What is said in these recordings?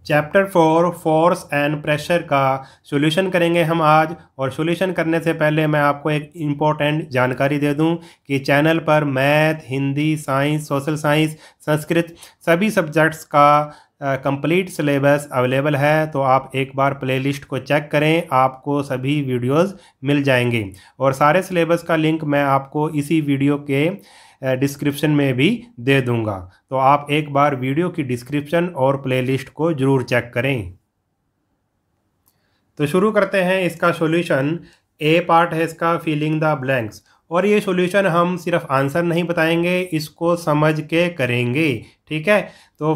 Chapter 4 force and pressure का solution करेंगे हम आज। और सॉल्यूशन करने से पहले मैं आपको एक इम्पोर्टेंट जानकारी दे दूं कि चैनल पर math, Hindi, science, social science, Sanskrit सभी सब्जेक्ट्स का कंप्लीट सिलेबस अवेलेबल है। तो आप एक बार प्लेलिस्ट को चेक करें, आपको सभी वीडियोस मिल जाएंगे। और सारे सिलेबस का लिंक मैं आपको इसी वीडियो के डिस्क्रिप्शन में भी दे दूंगा। तो आप एक बार वीडियो की डिस्क्रिप्शन और प्लेलिस्ट को ज़रूर चेक करें। तो शुरू करते हैं इसका सॉल्यूशन। ए पार्ट है इसका फिलिंग द ब्लैंक्स। और ये सॉल्यूशन हम सिर्फ आंसर नहीं बताएंगे, इसको समझ के करेंगे। ठीक है। तो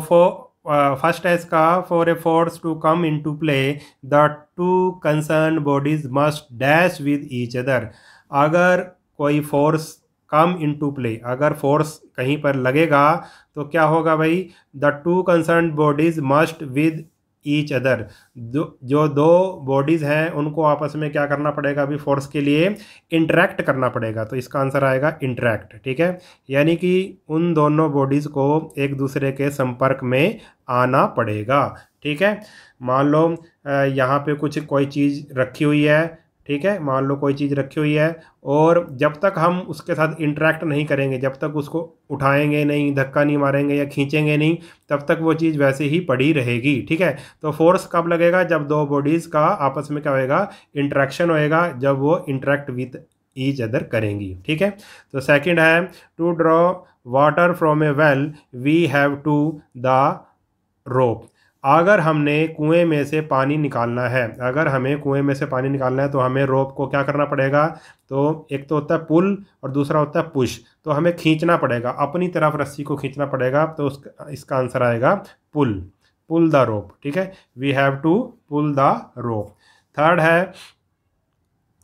फर्स्ट है इसका, for a force to come in to play the two concern bodies must dash with each other. अगर कोई force come in to play, अगर फोर्स कहीं पर लगेगा तो क्या होगा भाई, the two concern bodies must with each other. जो दो बॉडीज़ हैं उनको आपस में क्या करना पड़ेगा, अभी फोर्स के लिए इंटरेक्ट करना पड़ेगा। तो इसका आंसर आएगा इंटरेक्ट। ठीक है, यानी कि उन दोनों बॉडीज़ को एक दूसरे के संपर्क में आना पड़ेगा। ठीक है। मान लो यहाँ पे कुछ कोई चीज़ रखी हुई है। ठीक है, मान लो कोई चीज़ रखी हुई है और जब तक हम उसके साथ इंटरेक्ट नहीं करेंगे, जब तक उसको उठाएंगे नहीं, धक्का नहीं मारेंगे या खींचेंगे नहीं, तब तक वो चीज़ वैसे ही पड़ी रहेगी। ठीक है। तो फोर्स कब लगेगा, जब दो बॉडीज़ का आपस में क्या होएगा, इंटरेक्शन होएगा, जब वो इंटरेक्ट विथ ईच अदर करेंगी। ठीक है। तो सेकंड है, to draw water from a well we have to the rope. अगर हमने कुएं में से पानी निकालना है, अगर हमें कुएं में से पानी निकालना है तो हमें रोप को क्या करना पड़ेगा, तो एक तो होता है पुल और दूसरा होता है पुश। तो हमें खींचना पड़ेगा, अपनी तरफ रस्सी को खींचना पड़ेगा। तो इसका आंसर आएगा पुल, पुल द रोप। ठीक है, we have to pull the rope. Third है,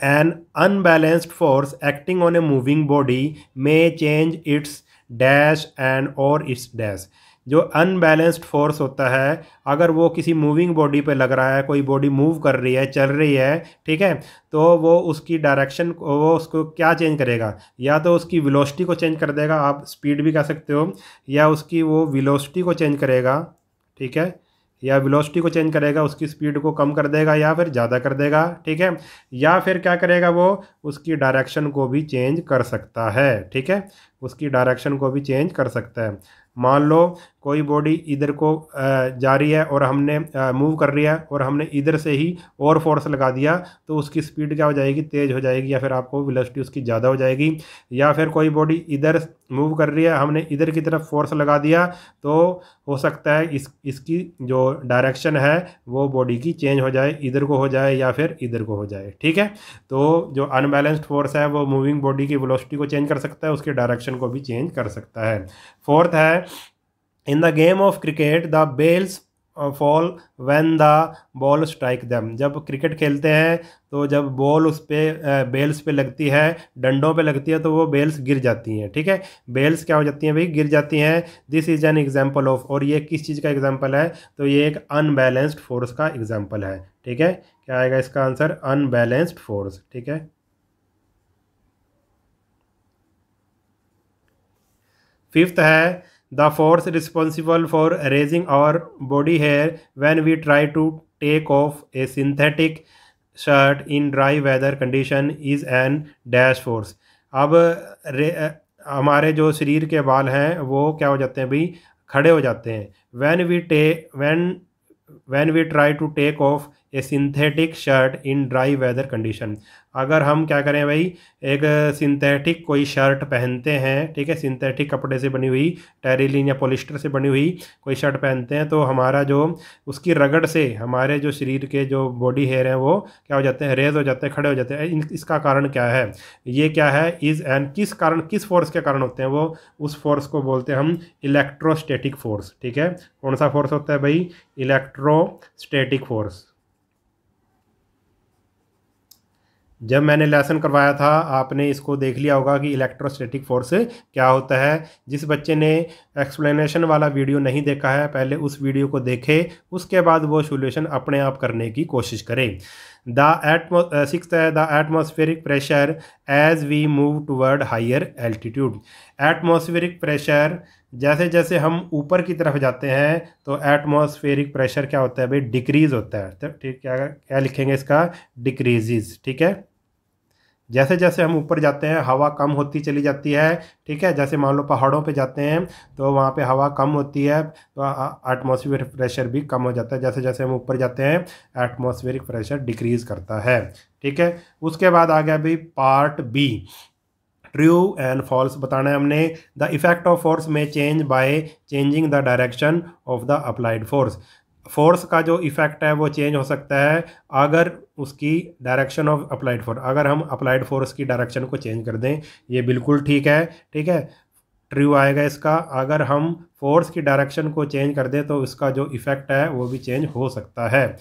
an unbalanced force acting on a moving body may change its dash and और इट्स डैश। जो अनबैलेंस्ड फोर्स होता है, अगर वो किसी मूविंग बॉडी पे लग रहा है, कोई बॉडी मूव कर रही है, चल रही है, ठीक है, तो वो उसकी डायरेक्शन, वो उसको क्या चेंज करेगा, या तो उसकी वेलोसिटी को चेंज कर देगा, आप स्पीड भी कह सकते हो, या उसकी वो वेलोसिटी को चेंज करेगा। ठीक है, या वेलोसिटी को चेंज करेगा, उसकी स्पीड को कम कर देगा या फिर ज़्यादा कर देगा। ठीक है, या फिर क्या करेगा, वो उसकी डायरेक्शन को भी चेंज कर सकता है। ठीक है, उसकी डायरेक्शन को भी चेंज कर सकता है। मान लो कोई बॉडी इधर को जा रही है और हमने मूव कर रही है और हमने इधर से ही और फोर्स लगा दिया, तो उसकी स्पीड क्या हो जाएगी, तेज़ हो जाएगी, या फिर आपको वेलोसिटी उसकी ज़्यादा हो जाएगी। या फिर कोई बॉडी इधर मूव कर रही है, हमने इधर की तरफ फोर्स लगा दिया, तो हो सकता है इसकी जो डायरेक्शन है वो बॉडी की चेंज हो जाए, इधर को हो जाए या फिर इधर को हो जाए। ठीक है, तो जो अनबैलेंस्ड फोर्स है वो मूविंग बॉडी की वेलोसिटी को चेंज कर सकता है, उसके डायरेक्शन को भी चेंज कर सकता है। फोर्थ है, in the game of cricket the bails fall when the ball strike them. जब क्रिकेट खेलते हैं तो जब बॉल उस पे बेल्स पे लगती है, डंडों पे लगती है, तो वो बेल्स गिर जाती हैं। ठीक है, बेल्स क्या हो जाती हैं भाई, गिर जाती हैं। This is an example of, और ये किस चीज़ का एग्जाम्पल है, तो ये एक अनबैलेंस्ड फोर्स का एग्जाम्पल है। ठीक है, क्या आएगा इसका आंसर, अनबैलेंस्ड फोर्स। ठीक है। फिफ्थ है, the force responsible for raising our body hair when we try to take off a synthetic shirt in dry weather condition is an dash force. अब हमारे जो शरीर के बाल हैं वो क्या हो जाते हैं भाई, खड़े हो जाते हैं। When we try to take off a synthetic shirt in dry weather condition. अगर हम क्या करें भाई, एक सिंथेटिक कोई शर्ट पहनते हैं, ठीक है, सिंथेटिक कपड़े से बनी हुई, टेरिलिन या पॉलिस्टर से बनी हुई कोई शर्ट पहनते हैं, तो हमारा जो उसकी रगड़ से हमारे जो शरीर के जो बॉडी हेयर हैं वो क्या हो जाते हैं, रेज हो जाते हैं, खड़े हो जाते हैं। इसका कारण क्या है, ये क्या है, इज एंड किस कारण, किस फोर्स के कारण होते हैं वो, उस फोर्स को बोलते हैं हम इलेक्ट्रोस्टैटिक फोर्स। ठीक है, कौन सा फोर्स होता है भाई, इलेक्ट्रोस्टैटिक फोर्स। जब मैंने लेसन करवाया था आपने इसको देख लिया होगा कि इलेक्ट्रोस्टैटिक फोर्स क्या होता है। जिस बच्चे ने एक्सप्लेनेशन वाला वीडियो नहीं देखा है, पहले उस वीडियो को देखे, उसके बाद वो सॉल्यूशन अपने आप करने की कोशिश करे। सिक्स्थ है the atmospheric pressure as we move toward higher altitude. Atmospheric pressure जैसे जैसे हम ऊपर की तरफ जाते हैं तो एटमॉस्फेरिक प्रेशर क्या होता है भाई, डिक्रीज होता है। तो ठीक, क्या क्या लिखेंगे इसका, डिक्रीजेज। ठीक है, जैसे जैसे हम ऊपर जाते हैं हवा कम होती चली जाती है। ठीक है, जैसे मान लो पहाड़ों पे जाते हैं तो वहाँ पे हवा कम होती है तो एटमॉस्फेरिक प्रेशर भी कम हो जाता है। जैसे जैसे हम ऊपर जाते हैं एटमॉस्फेरिक प्रेशर डिक्रीज करता है। ठीक है, उसके बाद आ गया भाई part B, true and false बताना है हमने। द इफेक्ट ऑफ फोर्स में change by changing the direction of the applied force. Force का जो इफेक्ट है वो चेंज हो सकता है अगर उसकी डायरेक्शन ऑफ अप्लाइड फोर्स, अगर हम अप्लाइड फोर्स की डायरेक्शन को चेंज कर दें। ये बिल्कुल ठीक है। ठीक है, ट्रू आएगा इसका। अगर हम फोर्स की डायरेक्शन को चेंज कर दें तो इसका जो इफेक्ट है वो भी चेंज हो सकता है।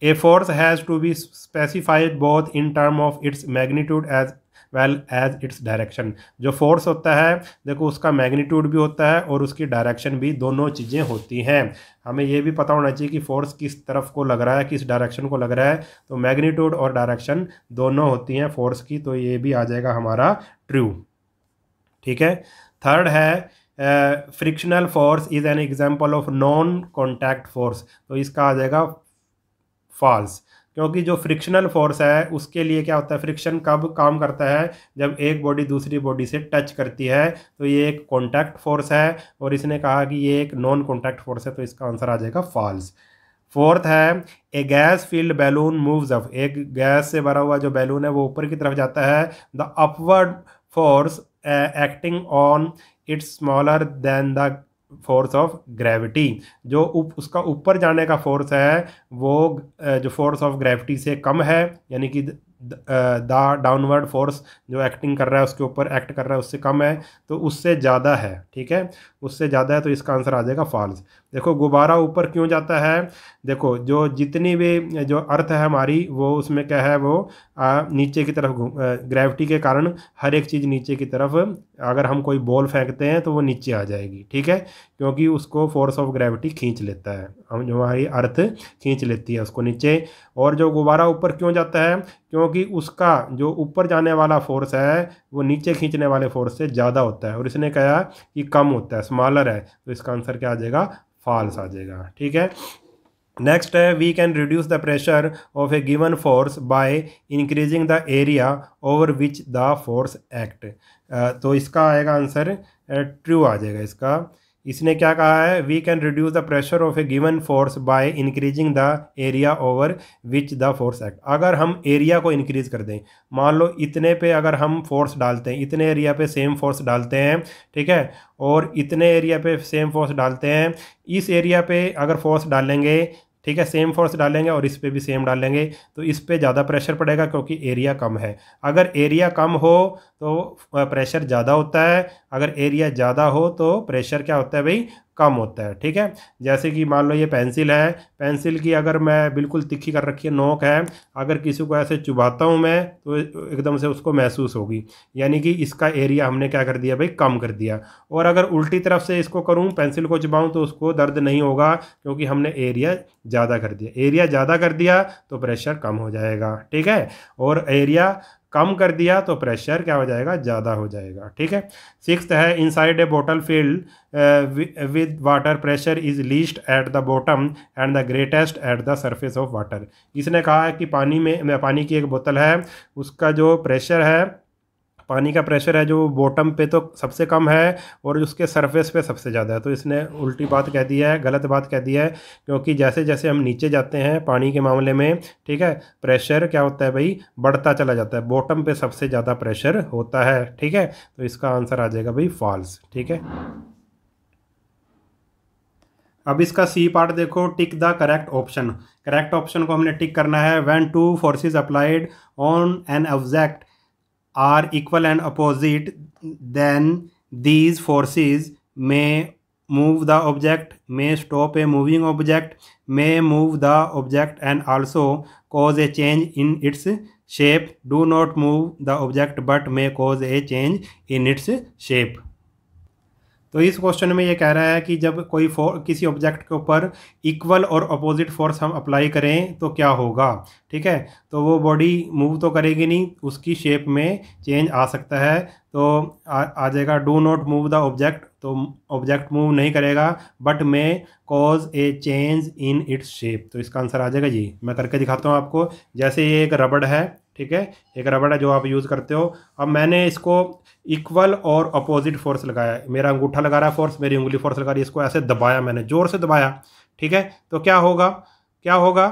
A force has to be specified both in term of its magnitude as well as its direction. जो फोर्स होता है देखो उसका मैग्नीट्यूड भी होता है और उसकी डायरेक्शन भी, दोनों चीज़ें होती हैं। हमें ये भी पता होना चाहिए कि फोर्स किस तरफ को लग रहा है, किस डायरेक्शन को लग रहा है। तो मैग्नीट्यूड और डायरेक्शन दोनों होती हैं फोर्स की, तो ये भी आ जाएगा हमारा ट्रू। ठीक है, थर्ड है frictional force is an example of non contact force. तो इसका आ जाएगा फॉल्स, क्योंकि जो फ्रिक्शनल फोर्स है उसके लिए क्या होता है, फ्रिक्शन कब काम करता है, जब एक बॉडी दूसरी बॉडी से टच करती है। तो ये एक कॉन्टैक्ट फोर्स है और इसने कहा कि ये एक नॉन कॉन्टैक्ट फोर्स है, तो इसका आंसर आ जाएगा फॉल्स। फोर्थ है a gas filled balloon moves up. एक गैस से भरा हुआ जो बैलून है वो ऊपर की तरफ जाता है। The upward force acting on it's smaller than the force of gravity. जो उसका ऊपर जाने का फोर्स है वो जो फोर्स ऑफ ग्रेविटी से कम है, यानी कि द डाउनवर्ड फोर्स जो एक्टिंग कर रहा है उसके ऊपर एक्ट कर रहा है उससे कम है, तो उससे ज़्यादा है। ठीक है, उससे ज़्यादा है, तो इसका आंसर आ जाएगा फॉल्स। देखो गुब्बारा ऊपर क्यों जाता है, देखो जो जितनी भी जो अर्थ है हमारी वो उसमें क्या है, वो नीचे की तरफ ग्रेविटी के कारण हर एक चीज़ नीचे की तरफ, अगर हम कोई बॉल फेंकते हैं तो वो नीचे आ जाएगी। ठीक है, क्योंकि उसको फोर्स ऑफ ग्रेविटी खींच लेता है, हम जो हमारी अर्थ खींच लेती है उसको नीचे। और जो गुब्बारा ऊपर क्यों जाता है, क्योंकि उसका जो ऊपर जाने वाला फोर्स है वो नीचे खींचने वाले फोर्स से ज़्यादा होता है, और इसने कहा कि कम होता है, स्मॉलर है, तो इसका आंसर क्या आ जाएगा, फॉल्स आ जाएगा। ठीक है, नेक्स्ट है we can reduce the pressure of a given force by increasing the area over which the force act. तो इसका आएगा आंसर ट्रू आ जाएगा इसका। इसने क्या कहा है, we can reduce the pressure of a given force by increasing the area over which the force act. अगर हम एरिया को इंक्रीज कर दें, मान लो इतने पे अगर हम फोर्स डालते हैं, इतने एरिया पे सेम फोर्स डालते हैं, ठीक है, और इतने एरिया पे सेम फोर्स डालते हैं, इस एरिया पे अगर फोर्स डालेंगे, ठीक है, सेम फोर्स डालेंगे और इस पे भी सेम डालेंगे, तो इस पे ज़्यादा प्रेशर पड़ेगा क्योंकि एरिया कम है। अगर एरिया कम हो तो प्रेशर ज़्यादा होता है, अगर एरिया ज़्यादा हो तो प्रेशर क्या होता है भाई, कम होता है। ठीक है, जैसे कि मान लो ये पेंसिल है, पेंसिल की अगर मैं बिल्कुल तिखी कर रखी है, नोक है, अगर किसी को ऐसे चुभाता हूँ मैं तो एकदम से उसको महसूस होगी, यानी कि इसका एरिया हमने क्या कर दिया भाई, कम कर दिया। और अगर उल्टी तरफ से इसको करूँ, पेंसिल को चुभाऊँ, तो उसको दर्द नहीं होगा क्योंकि हमने एरिया ज़्यादा कर दिया। एरिया ज़्यादा कर दिया तो प्रेशर कम हो जाएगा। ठीक है, और एरिया कम कर दिया तो प्रेशर क्या हो जाएगा, ज़्यादा हो जाएगा। ठीक है, सिक्स्थ है इनसाइड ए बोतल field with water pressure is least at the bottom and the greatest at the surface of water. इसने कहा है कि पानी की एक बोतल है, उसका जो प्रेशर है, पानी का प्रेशर है जो बॉटम पे तो सबसे कम है और उसके सरफेस पे सबसे ज़्यादा है। तो इसने उल्टी बात कह दी है, गलत बात कह दी है, क्योंकि जैसे जैसे हम नीचे जाते हैं पानी के मामले में, ठीक है, प्रेशर क्या होता है भाई, बढ़ता चला जाता है, बॉटम पे सबसे ज़्यादा प्रेशर होता है। ठीक है, तो इसका आंसर आ जाएगा भाई फॉल्स। ठीक है, अब इसका सी पार्ट देखो, tick the correct option. Correct option को हमने टिक करना है। When two forces applied on an object are equal and opposite, then these forces may move the object, may stop a moving object, may move the object and also cause a change in its shape, do not move the object but may cause a change in its shape। तो इस question में ये कह रहा है कि जब कोई किसी ऑब्जेक्ट के ऊपर इक्वल और अपोजिट फोर्स हम अप्लाई करें तो क्या होगा। ठीक है, तो वो बॉडी मूव तो करेगी नहीं, उसकी शेप में चेंज आ सकता है। तो आ जाएगा do not move the object, तो ऑब्जेक्ट मूव नहीं करेगा but may cause a change in its shape. तो इसका आंसर आ जाएगा जी। मैं करके दिखाता हूँ आपको। जैसे ये एक रबड़ है, ठीक है, एक रबड़ है जो आप यूज़ करते हो। अब मैंने इसको इक्वल और अपोजिट फोर्स लगाया, मेरा अंगूठा लगा रहा है फोर्स, मेरी उंगली फोर्स लगा रही है, इसको ऐसे दबाया मैंने, ज़ोर से दबाया। ठीक है, तो क्या होगा, क्या होगा,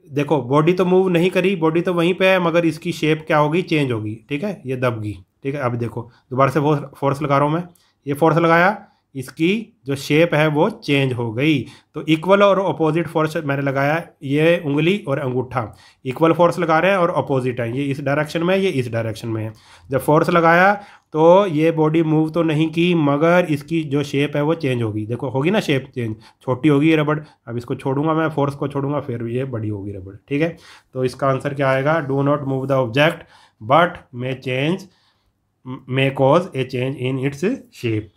देखो बॉडी तो मूव नहीं करी, बॉडी तो वहीं पे है, मगर इसकी शेप क्या होगी, चेंज होगी। ठीक है, ये दब गई। ठीक है, अब देखो दोबारा से फोर्स लगा रहा हूँ मैं, ये फोर्स लगाया, इसकी जो शेप है वो चेंज हो गई। तो इक्वल और अपोजिट फोर्स मैंने लगाया, ये उंगली और अंगूठा इक्वल फोर्स लगा रहे हैं और अपोजिट है, ये इस डायरेक्शन में है, ये इस डायरेक्शन में है। जब फोर्स लगाया तो ये बॉडी मूव तो नहीं की, मगर इसकी जो शेप है वो चेंज होगी। देखो होगी ना शेप चेंज, छोटी होगी ये रबड़। अब इसको छोड़ूंगा मैं, फोर्स को छोड़ूंगा, फिर ये बड़ी होगी रबड़। ठीक है, तो इसका आंसर क्या आएगा, do not move the object but may cause a change in its shape.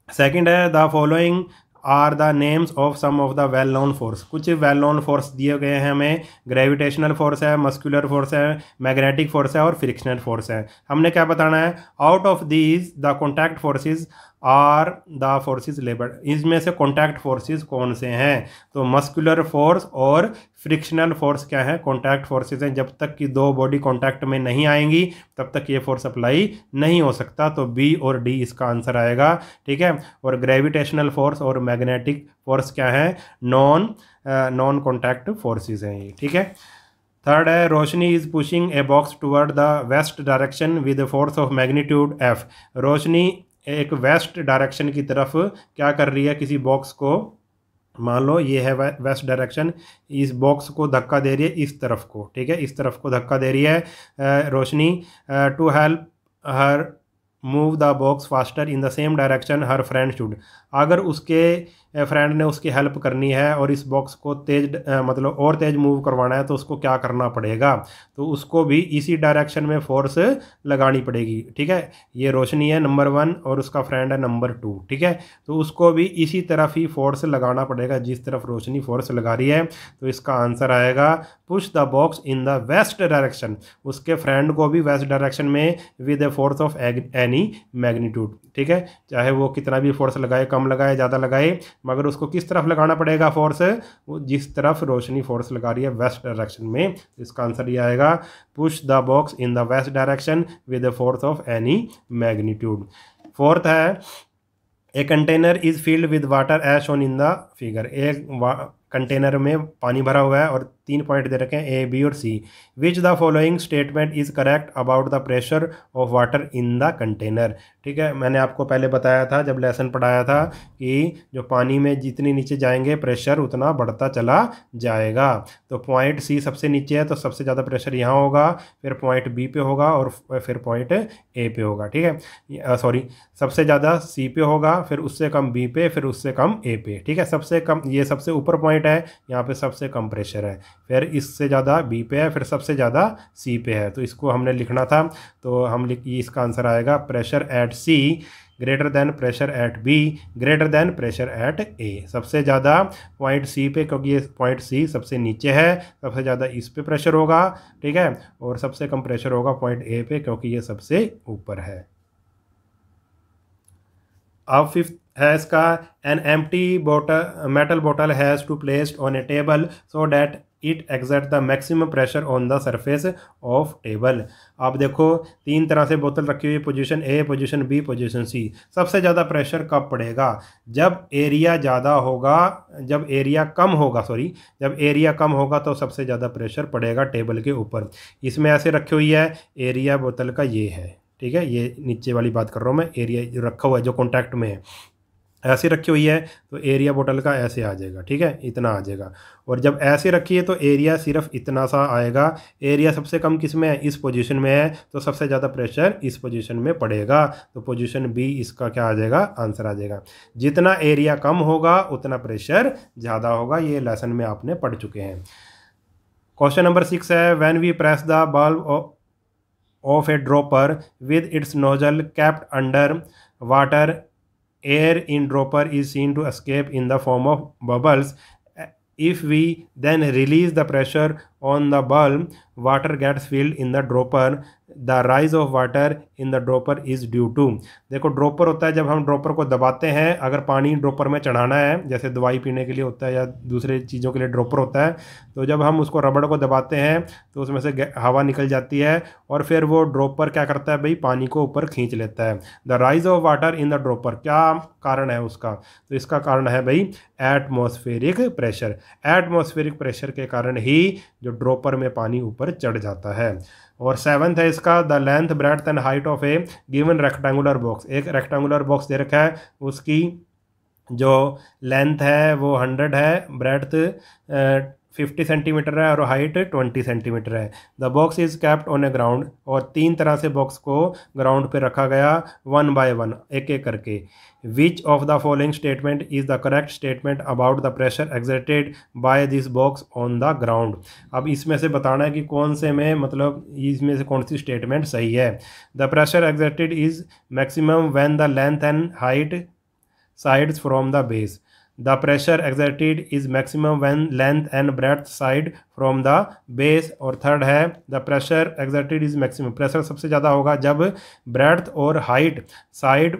Second है the following are the names of some of the well known force. कुछ वेल नोन फोर्स दिए गए हैं हमें, ग्रेविटेशनल फोर्स है, muscular force है, magnetic force है और फ्रिक्शनल फोर्स है। हमने क्या बताना है, out of these the contact forces are the forces labelled. इसमें से कॉन्टैक्ट फोर्सेस कौन से हैं, तो मस्कुलर फोर्स और फ्रिक्शनल फोर्स क्या है, कॉन्टैक्ट फोर्सेस हैं। जब तक कि दो बॉडी कॉन्टैक्ट में नहीं आएंगी तब तक ये फोर्स अप्लाई नहीं हो सकता। तो बी और डी इसका आंसर आएगा। ठीक है, और ग्रेविटेशनल फोर्स और मैग्नेटिक फोर्स क्या है, नॉन कॉन्टैक्ट फोर्सेस हैं ये। ठीक है, थर्ड है Roshni is pushing a box toward the west direction with force of magnitude F. Roshni एक वेस्ट डायरेक्शन की तरफ क्या कर रही है, किसी बॉक्स को, मान लो ये है वेस्ट डायरेक्शन, इस बॉक्स को धक्का दे रही है इस तरफ को। ठीक है, इस तरफ को धक्का दे रही है Roshni. To help her move the box faster in the same direction her friend should. अगर उसके फ्रेंड ने उसकी हेल्प करनी है और इस बॉक्स को तेज मतलब और तेज मूव करवाना है तो उसको क्या करना पड़ेगा, तो उसको भी इसी डायरेक्शन में फोर्स लगानी पड़ेगी। ठीक है, ये रोशनी है नंबर 1 और उसका फ्रेंड है नंबर 2। ठीक है, तो उसको भी इसी तरफ ही फोर्स लगाना पड़ेगा जिस तरफ रोशनी फोर्स लगा रही है। तो इसका आंसर आएगा push the box in the west direction, उसके फ्रेंड को भी वेस्ट डायरेक्शन में with a force of any magnitude. ठीक है, चाहे वो कितना भी फोर्स लगाए, कम लगाए, ज़्यादा लगाए, मगर उसको किस तरफ लगाना पड़ेगा फोर्स, जिस तरफ रोशनी फोर्स लगा रही है वेस्ट डायरेक्शन में। इसका आंसर ये आएगा push the box in the west direction with the force of any magnitude. Fourth है a container is filled with water as shown in the figure. एक कंटेनर में पानी भरा हुआ है और 3 पॉइंट दे रखे हैं ए, बी और C. Which the following statement is correct about the pressure of water in the container. ठीक है, मैंने आपको पहले बताया था जब लेसन पढ़ाया था कि जो पानी में जितनी नीचे जाएंगे प्रेशर उतना बढ़ता चला जाएगा। तो पॉइंट सी सबसे नीचे है तो सबसे ज़्यादा प्रेशर यहाँ होगा, फिर पॉइंट बी पे होगा और फिर पॉइंट ए पे होगा। ठीक है, सॉरी, सबसे ज़्यादा सी पे होगा, फिर उससे कम बी पे, फिर उससे कम ए पे। ठीक है, सबसे कम, ये सबसे ऊपर पॉइंट है, यहाँ पे सबसे कम प्रेशर है, फिर इससे ज़्यादा बी पे है, फिर सबसे ज़्यादा सी पे है। तो इसको हमने लिखना था, तो हम ये इसका आंसर आएगा pressure at C greater than pressure at B greater than pressure at A. सबसे ज़्यादा पॉइंट सी पे, क्योंकि ये पॉइंट सी सबसे नीचे है, सबसे ज़्यादा इस पे प्रेशर होगा। ठीक है, और सबसे कम प्रेशर होगा पॉइंट ए पे, क्योंकि ये सबसे ऊपर है। अब फिफ्थ है इसका, an empty bottle metal bottle has to placed on a table so that it exert the maximum pressure on the surface of table. आप देखो 3 तरह से बोतल रखी हुई है, position A, position B, position C. सबसे ज़्यादा प्रेशर कब पड़ेगा, जब एरिया ज़्यादा होगा, जब एरिया कम होगा, सॉरी, जब एरिया कम होगा तो सबसे ज़्यादा प्रेशर पड़ेगा टेबल के ऊपर। इसमें ऐसे रखी हुई है, एरिया बोतल का ये है। ठीक है, ये नीचे वाली बात कर रहा हूँ मैं, एरिया जो रखा हुआ है जो कॉन्टैक्ट में है, ऐसे रखी हुई है तो एरिया बोतल का ऐसे आ जाएगा। ठीक है, इतना आ जाएगा। और जब ऐसे रखी है तो एरिया सिर्फ इतना सा आएगा। एरिया सबसे कम किस में है, इस पोजीशन में है, तो सबसे ज़्यादा प्रेशर इस पोजीशन में पड़ेगा। तो पोजीशन बी इसका क्या आ जाएगा, आंसर आ जाएगा। जितना एरिया कम होगा उतना प्रेशर ज़्यादा होगा, ये लेसन में आपने पढ़ चुके हैं। क्वेश्चन नंबर 6 है, when we press the bulb of a dropper with its nozzle kept under water air in dropper is seen to escape in the form of bubbles. If we then release the pressure on the bulb, water gets filled in the dropper. The rise of water in the dropper is due to, देखो dropper होता है, जब हम dropper को दबाते हैं, अगर पानी ड्रॉपर में चढ़ाना है, जैसे दवाई पीने के लिए होता है या दूसरे चीज़ों के लिए ड्रॉपर होता है, तो जब हम उसको रबड़ को दबाते हैं तो उसमें से हवा निकल जाती है और फिर वो ड्रॉपर क्या करता है भाई, पानी को ऊपर खींच लेता है। The rise of water in the dropper, क्या कारण है उसका? तो इसका कारण है भाई एटमॉस्फेरिक प्रेशर। एटमॉस्फेरिक प्रेशर के कारण ही जो ड्रॉपर में पानी ऊपर चढ़ जाता है। और सेवन्थ है इसका, the length breadth and height of a given rectangular box. एक रेक्टेंगुलर बॉक्स दे रखा है, उसकी जो लेंथ है वो 100 है, ब्रेड्थ 50 सेंटीमीटर है और हाइट 20 सेंटीमीटर है। The box is kept on A ground, और 3 तरह से बॉक्स को ग्राउंड पे रखा गया, 1 बाय 1, एक एक करके। Which of the following statement is the correct statement about the pressure exerted by this box on the ground. अब इसमें से बताना है कि कौन से में, मतलब इसमें से कौन सी स्टेटमेंट सही है। The pressure exerted is maximum when the length and height sides from the base. The pressure exerted is maximum when length and breadth side from the base. और थर्ड है, the pressure exerted is maximum, pressure सबसे ज़्यादा होगा जब breadth और height side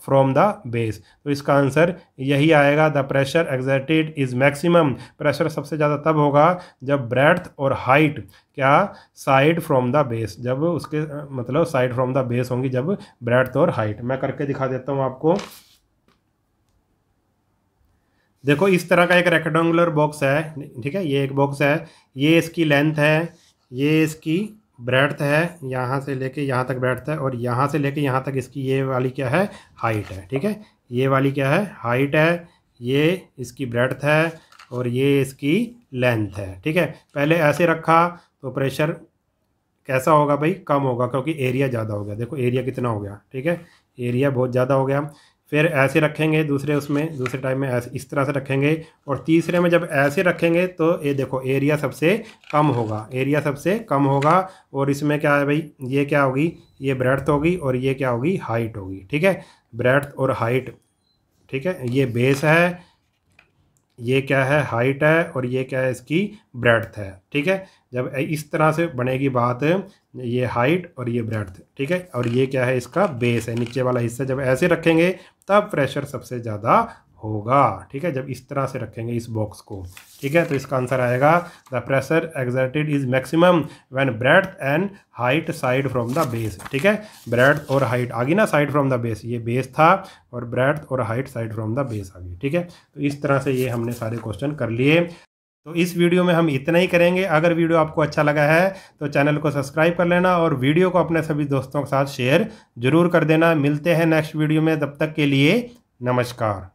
from the base. तो इसका answer यही आएगा, the pressure exerted is maximum, pressure सबसे ज़्यादा तब होगा जब ब्रेड्थ और हाइट क्या, साइड फ्रॉम द बेस, जब उसके मतलब साइड फ्रॉम द बेस होंगी, जब ब्रेड्थ और हाइट। मैं करके दिखा देता हूँ आपको। देखो इस तरह का एक रेक्टेंगुलर बॉक्स है, ठीक है, ये एक बॉक्स है, ये इसकी लेंथ है, ये इसकी ब्रेड्थ है, यहाँ से लेके यहाँ तक ब्रेड्थ है, और यहाँ से लेके यहाँ तक इसकी ये वाली क्या है, हाइट है, ठीक है, ये वाली क्या है, हाइट है, ये इसकी ब्रेड्थ है और ये इसकी लेंथ है, ठीक है। पहले ऐसे रखा तो प्रेशर कैसा होगा भाई, कम होगा, क्योंकि एरिया ज़्यादा हो गया। देखो एरिया कितना हो गया, ठीक है, एरिया बहुत ज़्यादा हो गया। फिर ऐसे रखेंगे दूसरे उसमें, दूसरे टाइम में ऐसे इस तरह से रखेंगे, और तीसरे में जब ऐसे रखेंगे तो ये देखो एरिया सबसे कम होगा, एरिया सबसे कम होगा। और इसमें क्या है भाई, ये क्या होगी, ये ब्रेड्थ होगी और ये क्या होगी, हाइट होगी, ठीक है, ब्रेड्थ और हाइट, ठीक है। ये बेस है, ये क्या है, हाइट है, और ये क्या है, इसकी ब्रेड्थ है, ठीक है। जब इस तरह से बनेगी बात, ये हाइट और ये ब्रेड्थ, ठीक है, और ये क्या है, इसका बेस है, नीचे वाला हिस्सा। जब ऐसे रखेंगे तब प्रेशर सबसे ज़्यादा होगा, ठीक है, जब इस तरह से रखेंगे इस बॉक्स को, ठीक है। तो इसका आंसर आएगा, the pressure exerted is maximum when breadth and height side from the base, ठीक है। ब्रेड्थ और हाइट आ गई ना, साइड फ्रॉम द बेस, ये बेस था, और ब्रेड्थ और height side from the base आ गई, ठीक है। तो इस तरह से ये हमने सारे क्वेश्चन कर लिए। तो इस वीडियो में हम इतना ही करेंगे। अगर वीडियो आपको अच्छा लगा है तो चैनल को सब्सक्राइब कर लेना और वीडियो को अपने सभी दोस्तों के साथ शेयर जरूर कर देना। मिलते हैं नेक्स्ट वीडियो में, तब तक के लिए नमस्कार।